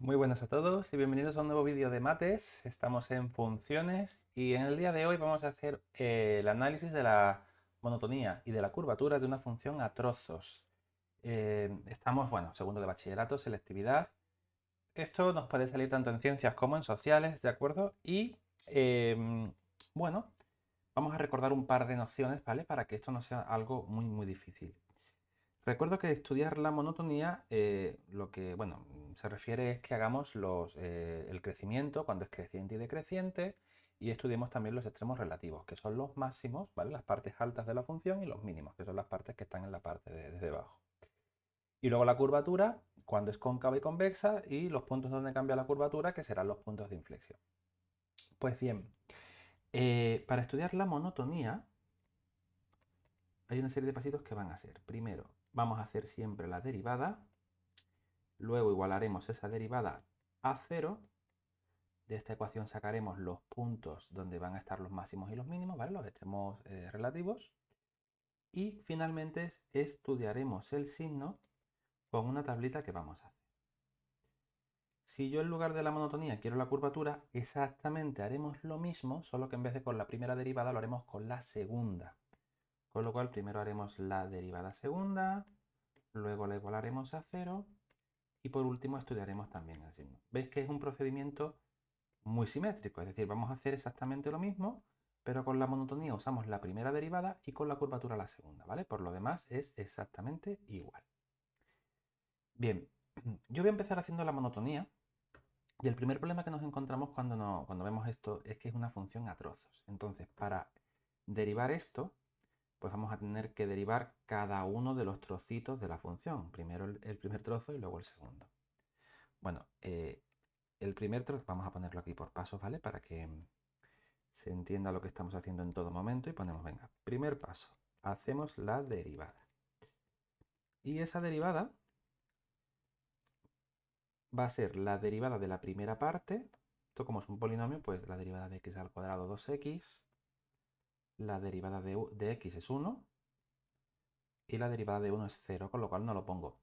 Muy buenas a todos y bienvenidos a un nuevo vídeo de mates. Estamos en funciones y en el día de hoy vamos a hacer el análisis de la monotonía y de la curvatura de una función a trozos. Estamos, bueno, segundo de bachillerato, selectividad. Esto nos puede salir tanto en ciencias como en sociales, ¿de acuerdo? Y bueno, vamos a recordar un par de nociones, ¿vale? Para que esto no sea algo muy difícil. Recuerdo que estudiar la monotonía, lo que, bueno, se refiere es que hagamos el crecimiento cuando es creciente y decreciente y estudiemos también los extremos relativos, que son los máximos, ¿vale? Las partes altas de la función y los mínimos, que son las partes que están en la parte de debajo. Y luego la curvatura, cuando es cóncava y convexa, y los puntos donde cambia la curvatura, que serán los puntos de inflexión. Pues bien, para estudiar la monotonía, hay una serie de pasitos que van a ser. Primero, vamos a hacer siempre la derivada. Luego igualaremos esa derivada a cero. De esta ecuación sacaremos los puntos donde van a estar los máximos y los mínimos, ¿vale? Los extremos relativos. Y finalmente estudiaremos el signo con una tablita que vamos a hacer. Si yo en lugar de la monotonía quiero la curvatura, exactamente haremos lo mismo, solo que en vez de con la primera derivada lo haremos con la segunda. Con lo cual primero haremos la derivada segunda, luego la igualaremos a cero y por último estudiaremos también el signo. ¿Veis que es un procedimiento muy simétrico? Es decir, vamos a hacer exactamente lo mismo, pero con la monotonía usamos la primera derivada y con la curvatura la segunda, ¿vale? Por lo demás es exactamente igual. Bien, yo voy a empezar haciendo la monotonía y el primer problema que nos encontramos cuando vemos esto es que es una función a trozos. Entonces, para derivar esto, pues vamos a tener que derivar cada uno de los trocitos de la función. Primero el primer trozo y luego el segundo. Bueno, el primer trozo, vamos a ponerlo aquí por pasos, ¿vale? Para que se entienda lo que estamos haciendo en todo momento y ponemos, venga, primer paso, hacemos la derivada. Y esa derivada va a ser la derivada de la primera parte. Esto como es un polinomio, pues la derivada de x al cuadrado 2x, la derivada de x es 1 y la derivada de 1 es 0, con lo cual no lo pongo.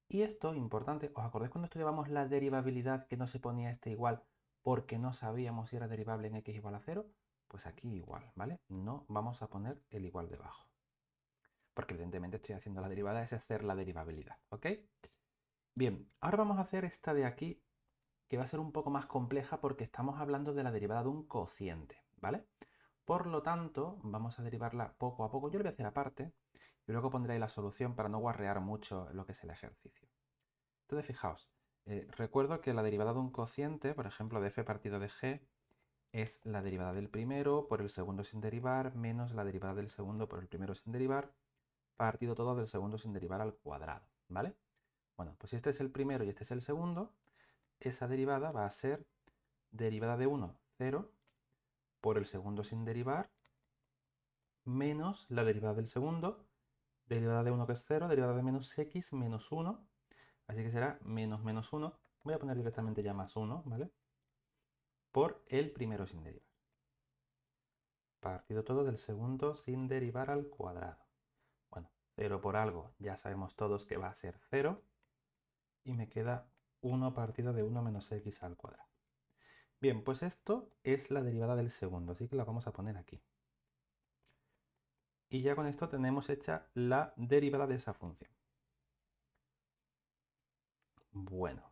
Y esto, importante, ¿os acordáis cuando estudiábamos la derivabilidad que no se ponía este igual porque no sabíamos si era derivable en x igual a 0? Pues aquí igual, ¿vale? No vamos a poner el igual debajo. Porque evidentemente estoy haciendo la derivada, es hacer la derivabilidad, ¿ok? Bien, ahora vamos a hacer esta de aquí, que va a ser un poco más compleja porque estamos hablando de la derivada de un cociente, ¿vale? Por lo tanto, vamos a derivarla poco a poco. Yo lo voy a hacer aparte y luego pondré ahí la solución para no guarrear mucho lo que es el ejercicio. Entonces, fijaos, recuerdo que la derivada de un cociente, por ejemplo, de f partido de g, es la derivada del primero por el segundo sin derivar menos la derivada del segundo por el primero sin derivar, partido todo del segundo sin derivar al cuadrado, ¿vale? Bueno, pues si este es el primero y este es el segundo, esa derivada va a ser derivada de 1, 0, por el segundo sin derivar, menos la derivada del segundo, derivada de 1 que es 0, derivada de menos x menos 1, así que será menos 1, voy a poner directamente ya más 1, ¿vale? Por el primero sin derivar. Partido todo del segundo sin derivar al cuadrado. Bueno, 0 por algo, ya sabemos todos que va a ser 0, y me queda 1 partido de 1 menos x al cuadrado. Bien, pues esto es la derivada del segundo, así que la vamos a poner aquí. Y ya con esto tenemos hecha la derivada de esa función. Bueno,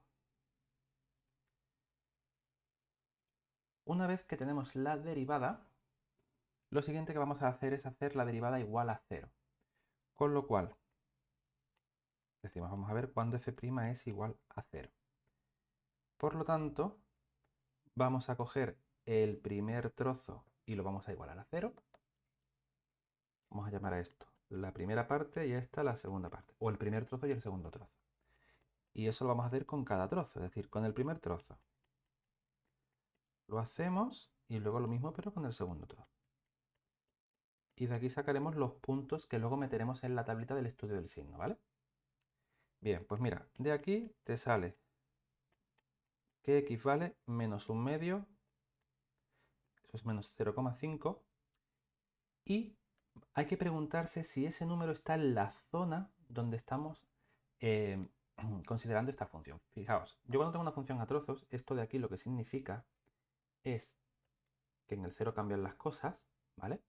una vez que tenemos la derivada, lo siguiente que vamos a hacer es hacer la derivada igual a 0. Con lo cual, decimos, vamos a ver cuándo f' es igual a 0. Por lo tanto, vamos a coger el primer trozo y lo vamos a igualar a 0. Vamos a llamar a esto la primera parte y a esta la segunda parte. O el primer trozo y el segundo trozo. Y eso lo vamos a hacer con cada trozo, es decir, con el primer trozo. Lo hacemos y luego lo mismo pero con el segundo trozo. Y de aquí sacaremos los puntos que luego meteremos en la tablita del estudio del signo, ¿vale? Bien, pues mira, de aquí te sale que x vale menos un medio, eso es menos 0,5, y hay que preguntarse si ese número está en la zona donde estamos considerando esta función. Fijaos, yo cuando tengo una función a trozos, esto de aquí lo que significa es que en el 0 cambian las cosas, ¿vale?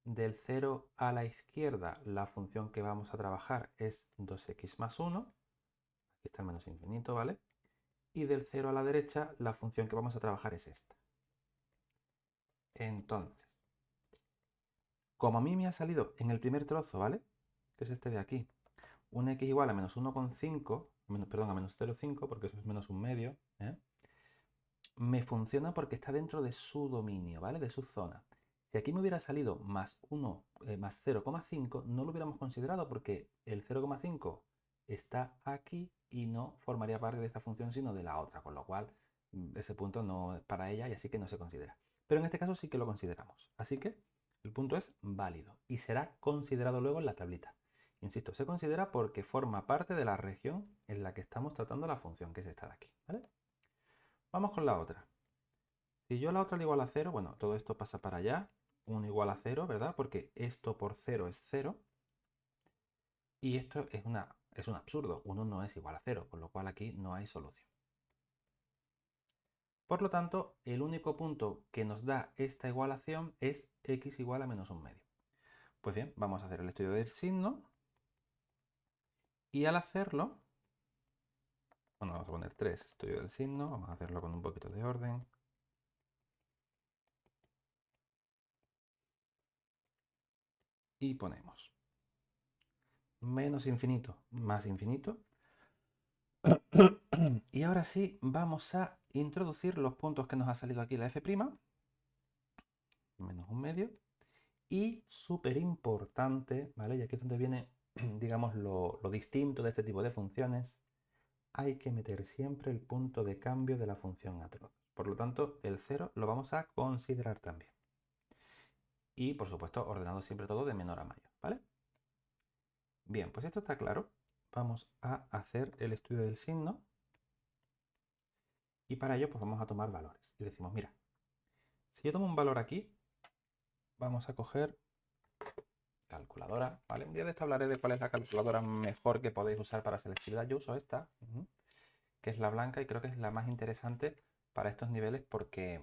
Del 0 a la izquierda, la función que vamos a trabajar es 2x más 1. Aquí está el menos infinito, ¿vale? Y del 0 a la derecha, la función que vamos a trabajar es esta. Entonces, como a mí me ha salido en el primer trozo, ¿vale? Que es este de aquí, un x igual a menos 1,5, perdón, a menos 0,5, porque eso es menos un medio, ¿eh? Me funciona porque está dentro de su dominio, ¿vale? De su zona. Si aquí me hubiera salido más 1, más 0,5, no lo hubiéramos considerado porque el 0,5 está aquí y no formaría parte de esta función sino de la otra, con lo cual ese punto no es para ella y así que no se considera. Pero en este caso sí que lo consideramos. Así que el punto es válido y será considerado luego en la tablita. Insisto, se considera porque forma parte de la región en la que estamos tratando la función, que es esta de aquí, ¿vale? Vamos con la otra. Si yo a la otra le igual a 0, bueno, todo esto pasa para allá. 1 igual a 0, ¿verdad? Porque esto por 0 es 0. Y esto es un absurdo. 1 no es igual a 0, con lo cual aquí no hay solución. Por lo tanto, el único punto que nos da esta igualación es x igual a menos un medio. Pues bien, vamos a hacer el estudio del signo. Y al hacerlo, bueno, vamos a poner 3, estudio del signo. Vamos a hacerlo con un poquito de orden. Y ponemos menos infinito más infinito. Y ahora sí, vamos a introducir los puntos que nos ha salido aquí la f', menos un medio. Y súper importante, ¿vale? Y aquí es donde viene, digamos, lo distinto de este tipo de funciones. Hay que meter siempre el punto de cambio de la función a trozos. Por lo tanto, el 0 lo vamos a considerar también. Y, por supuesto, ordenado siempre todo de menor a mayor, ¿vale? Bien, pues esto está claro. Vamos a hacer el estudio del signo. Y para ello, pues vamos a tomar valores. Y decimos, mira, si yo tomo un valor aquí, vamos a coger calculadora, ¿vale? Un día de esto hablaré de cuál es la calculadora mejor que podéis usar para selectividad. Yo uso esta, que es la blanca, y creo que es la más interesante para estos niveles porque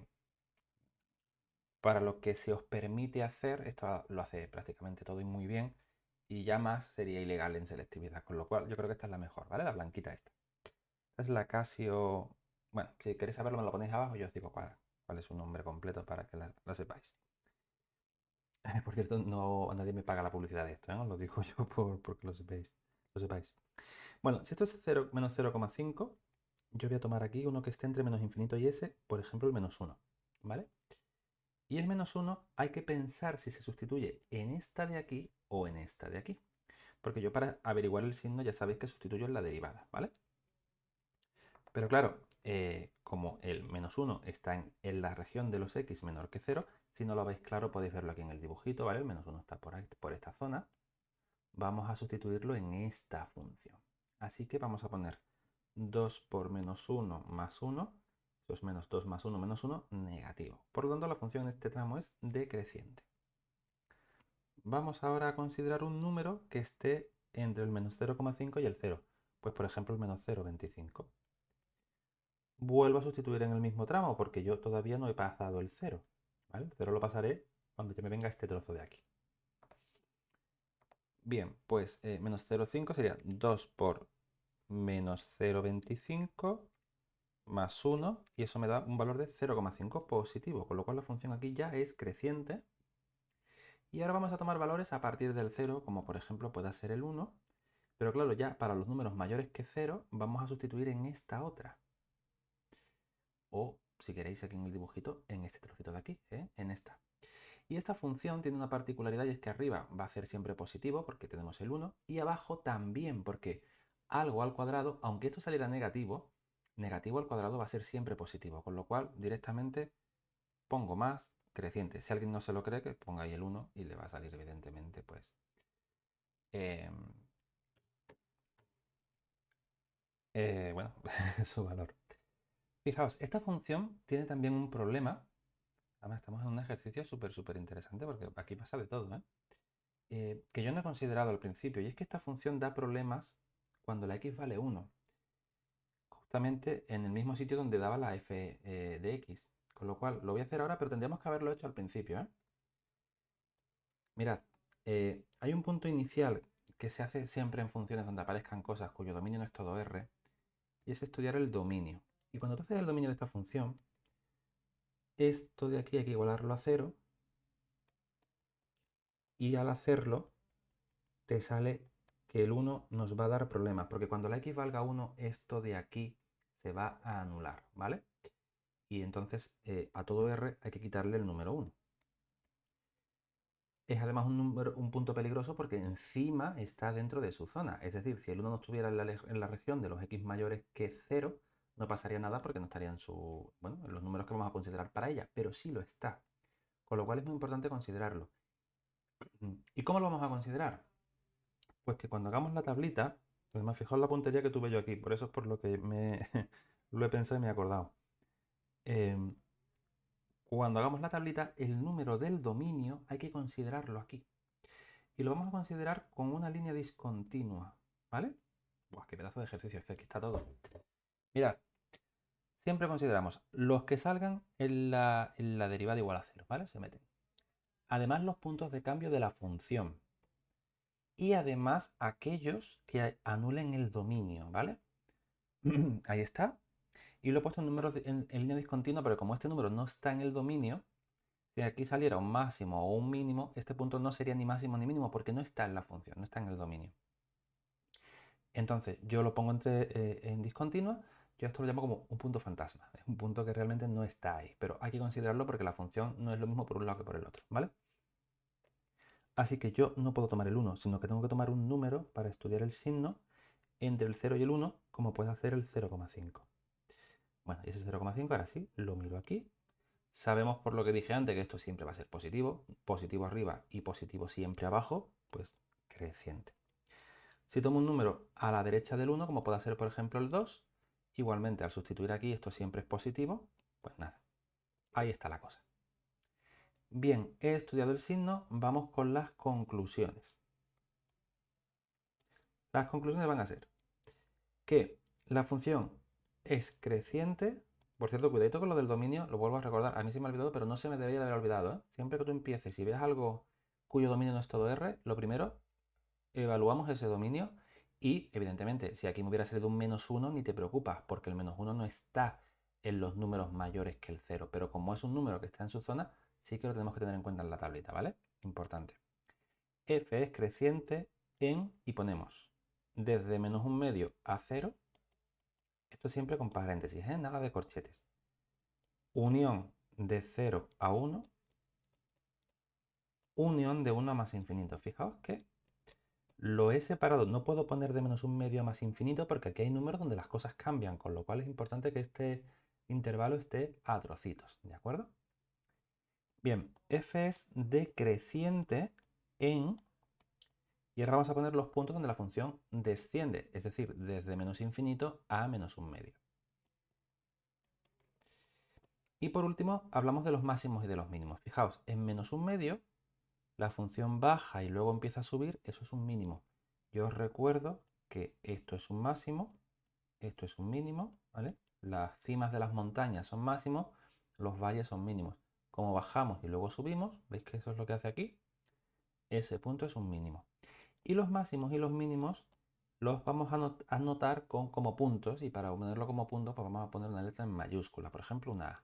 para lo que se os permite hacer, esto lo hace prácticamente todo y muy bien, y ya más sería ilegal en selectividad, con lo cual yo creo que esta es la mejor, ¿vale? La blanquita esta. Esta es la Casio. Bueno, si queréis saberlo me lo ponéis abajo y yo os digo cuál es su nombre completo para que la sepáis. Por cierto, no, nadie me paga la publicidad de esto, ¿eh? Os lo digo yo porque lo sepáis. Bueno, si esto es 0, menos 0,5, yo voy a tomar aquí uno que esté entre menos infinito y s, por ejemplo el menos 1, ¿vale? Y el menos 1 hay que pensar si se sustituye en esta de aquí o en esta de aquí. Porque yo para averiguar el signo ya sabéis que sustituyo en la derivada, ¿vale? Pero claro, como el menos 1 está en la región de los x menor que 0, si no lo veis claro podéis verlo aquí en el dibujito, ¿vale? El menos 1 está por esta zona. Vamos a sustituirlo en esta función. Así que vamos a poner 2 por menos 1 más 1, eso es menos 2 más 1 menos 1, negativo. Por lo tanto, la función en este tramo es decreciente. Vamos ahora a considerar un número que esté entre el menos 0,5 y el 0. Pues por ejemplo el menos 0,25. Vuelvo a sustituir en el mismo tramo porque yo todavía no he pasado el 0. ¿Vale? El 0 lo pasaré cuando ya me venga este trozo de aquí. Bien, pues menos 0,5 sería 2 por menos 0,25 más 1 y eso me da un valor de 0,5 positivo, con lo cual la función aquí ya es creciente. Y ahora vamos a tomar valores a partir del 0, como por ejemplo pueda ser el 1, pero claro, ya para los números mayores que 0 vamos a sustituir en esta otra. O, si queréis aquí en el dibujito, en este trocito de aquí, en esta. Y esta función tiene una particularidad y es que arriba va a ser siempre positivo porque tenemos el 1 y abajo también porque algo al cuadrado, aunque esto saliera negativo, negativo al cuadrado va a ser siempre positivo, con lo cual directamente pongo más creciente. Si alguien no se lo cree, que ponga ahí el 1 y le va a salir evidentemente pues bueno, su valor. Fijaos, esta función tiene también un problema. Además, estamos en un ejercicio súper interesante porque aquí pasa de todo, que yo no he considerado al principio. Y es que esta función da problemas cuando la x vale 1, justamente en el mismo sitio donde daba la f de x. Con lo cual, lo voy a hacer ahora, pero tendríamos que haberlo hecho al principio, ¿eh? Mirad, hay un punto inicial que se hace siempre en funciones donde aparezcan cosas cuyo dominio no es todo R, y es estudiar el dominio. Y cuando tú haces el dominio de esta función, esto de aquí hay que igualarlo a 0, y al hacerlo te sale que el 1 nos va a dar problemas, porque cuando la x valga 1, esto de aquí se va a anular, ¿vale? Y entonces a todo R hay que quitarle el número 1. Es además un punto peligroso porque encima está dentro de su zona. Es decir, si el 1 no estuviera en la región de los x mayores que 0, no pasaría nada porque no estaría en en los números que vamos a considerar para ella, pero sí lo está. Con lo cual es muy importante considerarlo. ¿Y cómo lo vamos a considerar? Pues que cuando hagamos la tablita, además fijaos la puntería que tuve yo aquí, por eso es por lo que lo he pensado y me he acordado. Em, Cuando hagamos la tablita, el número del dominio hay que considerarlo aquí. Y lo vamos a considerar con una línea discontinua, ¿vale? Buah, qué pedazo de ejercicio, es que aquí está todo. Mirad, siempre consideramos los que salgan en la derivada igual a 0, ¿vale? Se meten. Además, los puntos de cambio de la función. Y además, aquellos que anulen el dominio, ¿vale? Ahí está. Y lo he puesto en números en línea discontinua, pero como este número no está en el dominio, si aquí saliera un máximo o un mínimo, este punto no sería ni máximo ni mínimo porque no está en la función, no está en el dominio. Entonces, yo lo pongo en discontinua, yo esto lo llamo como un punto fantasma. Es un punto que realmente no está ahí, pero hay que considerarlo porque la función no es lo mismo por un lado que por el otro, ¿vale? Así que yo no puedo tomar el 1, sino que tengo que tomar un número para estudiar el signo entre el 0 y el 1, como puede hacer el 0,5. Bueno, y ese 0,5 ahora sí, lo miro aquí. Sabemos por lo que dije antes que esto siempre va a ser positivo, positivo arriba y positivo siempre abajo, pues creciente. Si tomo un número a la derecha del 1, como puede ser por ejemplo el 2, igualmente al sustituir aquí esto siempre es positivo, pues nada, ahí está la cosa. Bien, he estudiado el signo, vamos con las conclusiones. Las conclusiones van a ser que la función es creciente. Por cierto, cuidadito con lo del dominio, lo vuelvo a recordar, a mí se me ha olvidado, pero no se me debería de haber olvidado, ¿eh? Siempre que tú empieces y veas algo cuyo dominio no es todo R, lo primero, evaluamos ese dominio y, evidentemente, si aquí me hubiera salido un -1, ni te preocupas, porque el -1 no está en los números mayores que el 0, pero como es un número que está en su zona, sí que lo tenemos que tener en cuenta en la tablita, ¿vale? Importante. F es creciente y ponemos desde -1/2 a 0, esto siempre con paréntesis, ¿eh? Nada de corchetes. Unión de 0 a 1, unión de 1 a más infinito. Fijaos que lo he separado, no puedo poner de -1/2 a más infinito porque aquí hay números donde las cosas cambian, con lo cual es importante que este intervalo esté a trocitos, ¿de acuerdo? Bien, f es decreciente y ahora vamos a poner los puntos donde la función desciende, es decir, desde -infinito a -1/2. Y por último, hablamos de los máximos y de los mínimos. Fijaos, en -1/2 la función baja y luego empieza a subir, eso es un mínimo. Yo os recuerdo que esto es un máximo, esto es un mínimo, ¿vale? Las cimas de las montañas son máximos, los valles son mínimos. Como bajamos y luego subimos, ¿veis que eso es lo que hace aquí? Ese punto es un mínimo. Y los máximos y los mínimos los vamos a anotar como puntos, y para ponerlo como punto pues vamos a poner una letra en mayúscula, por ejemplo una A.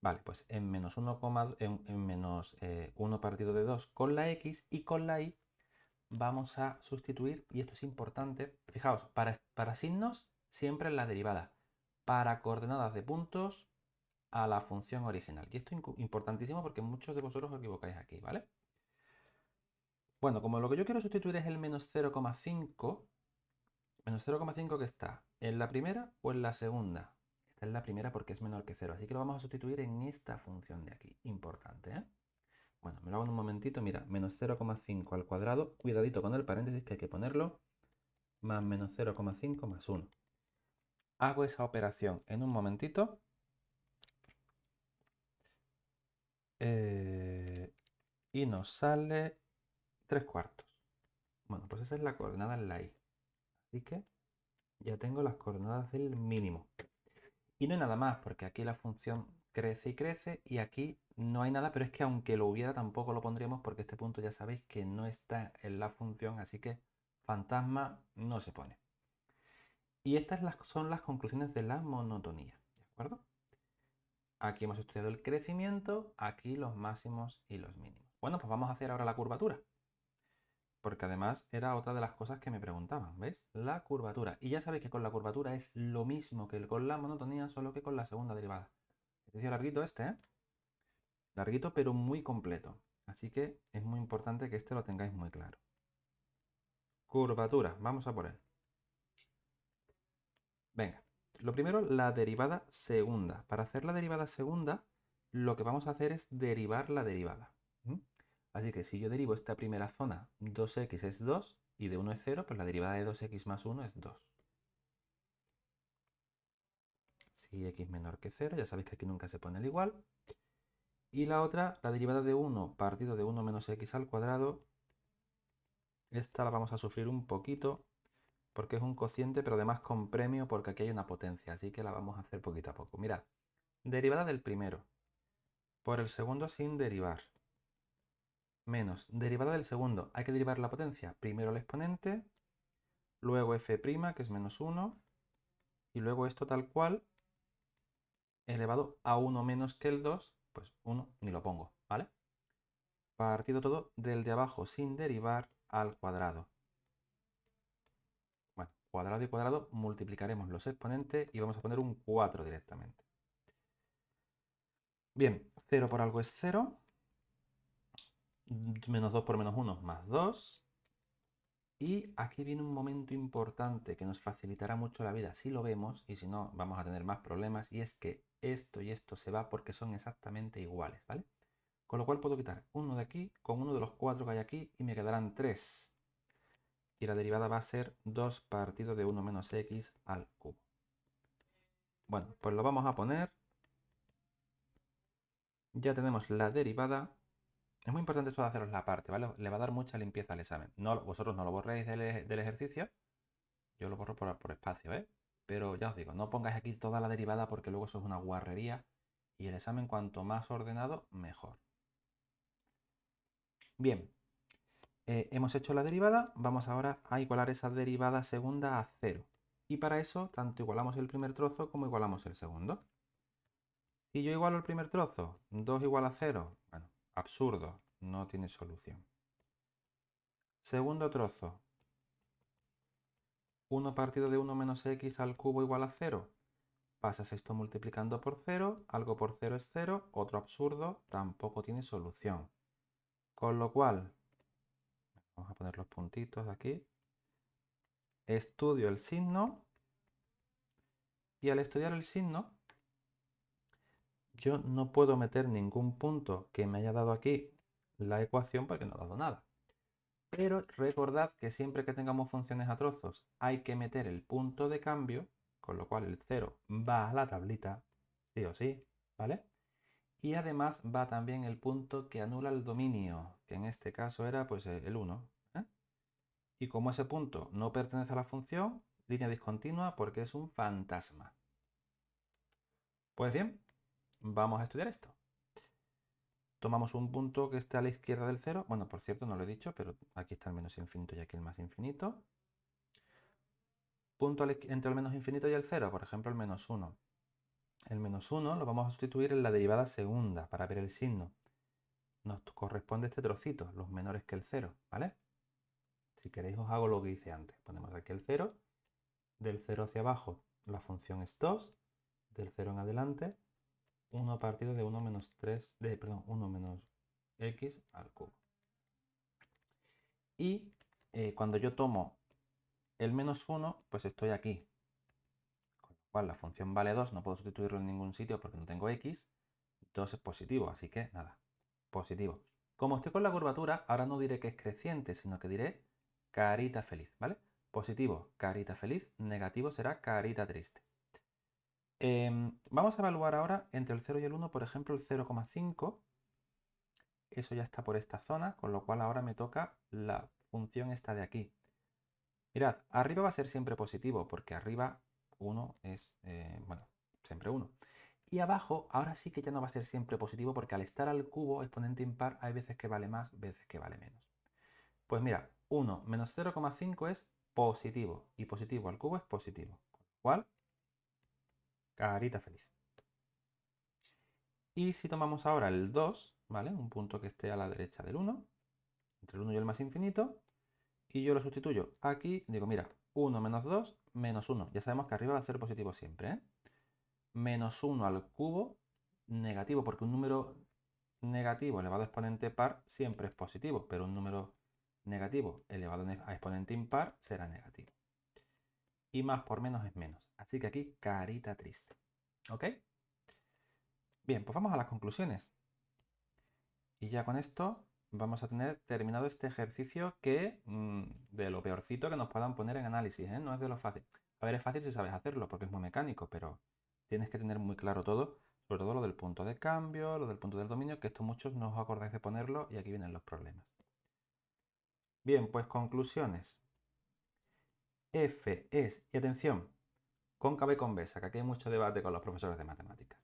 Vale, pues en -1 partido de 2 con la X y con la Y vamos a sustituir, y esto es importante, fijaos, para signos siempre en la derivada, para coordenadas de puntos a la función original. Y esto es importantísimo porque muchos de vosotros os equivocáis aquí, ¿vale? Bueno, como lo que yo quiero sustituir es el -0,5, -0,5 que está en la primera o en la segunda. Está en la primera porque es menor que 0, así que lo vamos a sustituir en esta función de aquí. Importante, ¿eh? Bueno, me lo hago en un momentito. Mira, -0,5 al cuadrado. Cuidadito con el paréntesis que hay que ponerlo. Más -0,5 más 1. Hago esa operación en un momentito. Y nos sale 3/4. Bueno, pues esa es la coordenada en la Y. Así que ya tengo las coordenadas del mínimo. Y no hay nada más, porque aquí la función crece y crece, y aquí no hay nada, pero es que aunque lo hubiera tampoco lo pondríamos, porque este punto ya sabéis que no está en la función, así que fantasma no se pone. Y estas son las conclusiones de la monotonía, ¿de acuerdo? Aquí hemos estudiado el crecimiento, aquí los máximos y los mínimos. Bueno, pues vamos a hacer ahora la curvatura, porque además era otra de las cosas que me preguntaban, ¿veis? La curvatura. Y ya sabéis que con la curvatura es lo mismo que con la monotonía, solo que con la segunda derivada. Ejercicio larguito este, ¿eh? Larguito pero muy completo. Así que es muy importante que este lo tengáis muy claro. Curvatura, vamos a por él. Venga, lo primero, la derivada segunda. Para hacer la derivada segunda, lo que vamos a hacer es derivar la derivada. Así que si yo derivo esta primera zona, 2x es 2 y de 1 es 0, pues la derivada de 2x más 1 es 2. Si x menor que 0, ya sabéis que aquí nunca se pone el igual. Y la otra, la derivada de 1 partido de 1 menos x al cuadrado, esta la vamos a sufrir un poquito porque es un cociente, pero además con premio porque aquí hay una potencia, así que la vamos a hacer poquito a poco. Mirad, derivada del primero por el segundo sin derivar, menos derivada del segundo. Hay que derivar la potencia. Primero el exponente, luego f', que es menos 1, y luego esto tal cual, elevado a 1 menos que el 2, pues 1 ni lo pongo, ¿vale? Partido todo del de abajo sin derivar al cuadrado. Bueno, cuadrado y cuadrado multiplicaremos los exponentes y vamos a poner un 4 directamente. Bien, 0 por algo es 0, menos 2 por menos 1 más 2. Y aquí viene un momento importante que nos facilitará mucho la vida si lo vemos, y si no vamos a tener más problemas, y es que esto y esto se va porque son exactamente iguales, ¿vale? Con lo cual puedo quitar uno de aquí con uno de los 4 que hay aquí y me quedarán 3. Y la derivada va a ser 2 partido de 1 menos x al cubo. Bueno, pues lo vamos a poner. Ya tenemos la derivada. Es muy importante esto de haceros la parte, ¿vale? Le va a dar mucha limpieza al examen. No, vosotros no lo borréis del ejercicio. Yo lo borro por espacio, ¿eh? Pero ya os digo, no pongáis aquí toda la derivada porque luego eso es una guarrería. Y el examen cuanto más ordenado, mejor. Bien, hemos hecho la derivada. Vamos ahora a igualar esa derivada segunda a 0. Y para eso, tanto igualamos el primer trozo como igualamos el segundo. Y yo igualo el primer trozo, 2 igual a 0. Bueno, absurdo, no tiene solución. Segundo trozo, 1 partido de 1 menos x al cubo igual a 0. Pasas esto multiplicando por 0, algo por 0 es 0, otro absurdo, tampoco tiene solución. Con lo cual, vamos a poner los puntitos aquí, estudio el signo y al estudiar el signo, yo no puedo meter ningún punto que me haya dado aquí la ecuación porque no ha dado nada. Pero recordad que siempre que tengamos funciones a trozos hay que meter el punto de cambio, con lo cual el 0 va a la tablita, sí o sí, ¿vale? Y además va también el punto que anula el dominio, que en este caso era pues el 1. ¿Eh? Y como ese punto no pertenece a la función, línea discontinua porque es un fantasma. Pues bien, vamos a estudiar esto. Tomamos un punto que esté a la izquierda del 0. Bueno, por cierto, no lo he dicho, pero aquí está el menos infinito y aquí el más infinito. Punto entre el menos infinito y el 0, por ejemplo, el menos 1. El menos 1 lo vamos a sustituir en la derivada segunda para ver el signo. Nos corresponde este trocito, los menores que el 0, ¿vale? Si queréis os hago lo que hice antes. Ponemos aquí el 0. Del 0 hacia abajo la función es 2. Del 0 en adelante 1 partido de 1 menos 3, perdón, 1 menos x al cubo. Y cuando yo tomo el menos 1, pues estoy aquí. Con lo cual la función vale 2, no puedo sustituirlo en ningún sitio porque no tengo x. 2 es positivo, así que nada, positivo. Como estoy con la curvatura, ahora no diré que es creciente, sino que diré carita feliz, ¿vale? Positivo, carita feliz, negativo será carita triste. Vamos a evaluar ahora entre el 0 y el 1, por ejemplo, el 0,5. Eso ya está por esta zona, con lo cual ahora me toca la función esta de aquí. Mirad, arriba va a ser siempre positivo, porque arriba 1 es, bueno, siempre 1. Y abajo, ahora sí que ya no va a ser siempre positivo, porque al estar al cubo, exponente impar, hay veces que vale más, veces que vale menos. Pues mira, 1 menos 0,5 es positivo, y positivo al cubo es positivo. Con lo cual, carita feliz. Y si tomamos ahora el 2, ¿vale? Un punto que esté a la derecha del 1, entre el 1 y el más infinito, y yo lo sustituyo aquí, digo, mira, 1 menos 2, menos 1. Ya sabemos que arriba va a ser positivo siempre, ¿eh? Menos 1 al cubo, negativo, porque un número negativo elevado a exponente par siempre es positivo, pero un número negativo elevado a exponente impar será negativo. Y más por menos es menos. Así que aquí carita triste. ¿Ok? Bien, pues vamos a las conclusiones. Y ya con esto vamos a tener terminado este ejercicio que de lo peorcito que nos puedan poner en análisis, ¿eh? No es de lo fácil. A ver, es fácil si sabes hacerlo porque es muy mecánico, pero tienes que tener muy claro todo, sobre todo lo del punto de cambio, lo del punto del dominio, que esto muchos no os acordáis de ponerlo y aquí vienen los problemas. Bien, pues conclusiones. F es, y atención, cóncava y convexa, que aquí hay mucho debate con los profesores de matemáticas.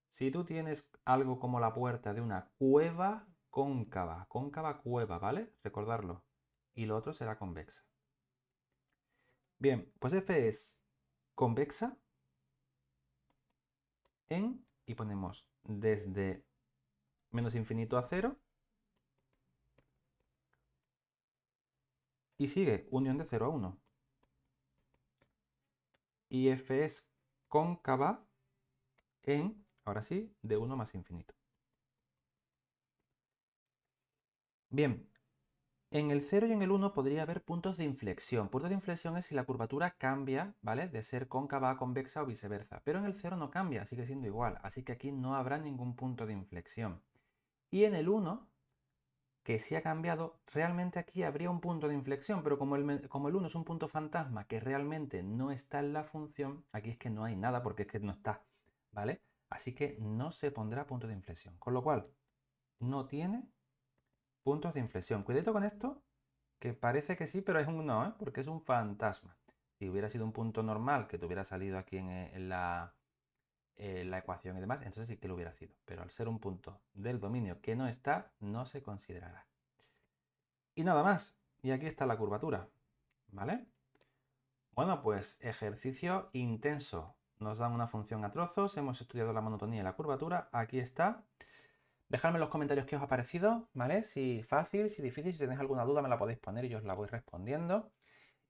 Si tú tienes algo como la puerta de una cueva cóncava, cóncava cueva, ¿vale? Recordarlo. Y lo otro será convexa. Bien, pues F es convexa en, y ponemos desde menos infinito a 0, y sigue unión de 0 a 1. Y F es cóncava en, ahora sí, de 1 más infinito. Bien, en el 0 y en el 1 podría haber puntos de inflexión. Puntos de inflexión es si la curvatura cambia, ¿vale? De ser cóncava a convexa o viceversa. Pero en el 0 no cambia, sigue siendo igual. Así que aquí no habrá ningún punto de inflexión. Y en el 1, que sí ha cambiado, realmente aquí habría un punto de inflexión. Pero como el 1 es un punto fantasma que realmente no está en la función, aquí es que no hay nada porque es que no está, ¿vale? Así que no se pondrá punto de inflexión. Con lo cual, no tiene puntos de inflexión. Cuidado con esto, que parece que sí, pero es un no, ¿eh? Porque es un fantasma. Si hubiera sido un punto normal que te hubiera salido aquí en la ecuación y demás, entonces sí que lo hubiera sido. Pero al ser un punto del dominio que no está, no se considerará. Y nada más. Y aquí está la curvatura. ¿Vale? Bueno, pues ejercicio intenso. Nos dan una función a trozos, hemos estudiado la monotonía y la curvatura. Aquí está. Dejadme en los comentarios qué os ha parecido, ¿vale? Si fácil, si difícil, si tenéis alguna duda me la podéis poner y yo os la voy respondiendo.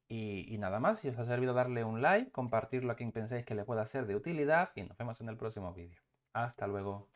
Y nada más, si os ha servido darle un like, compartirlo a quien penséis que le pueda ser de utilidad y nos vemos en el próximo vídeo. Hasta luego.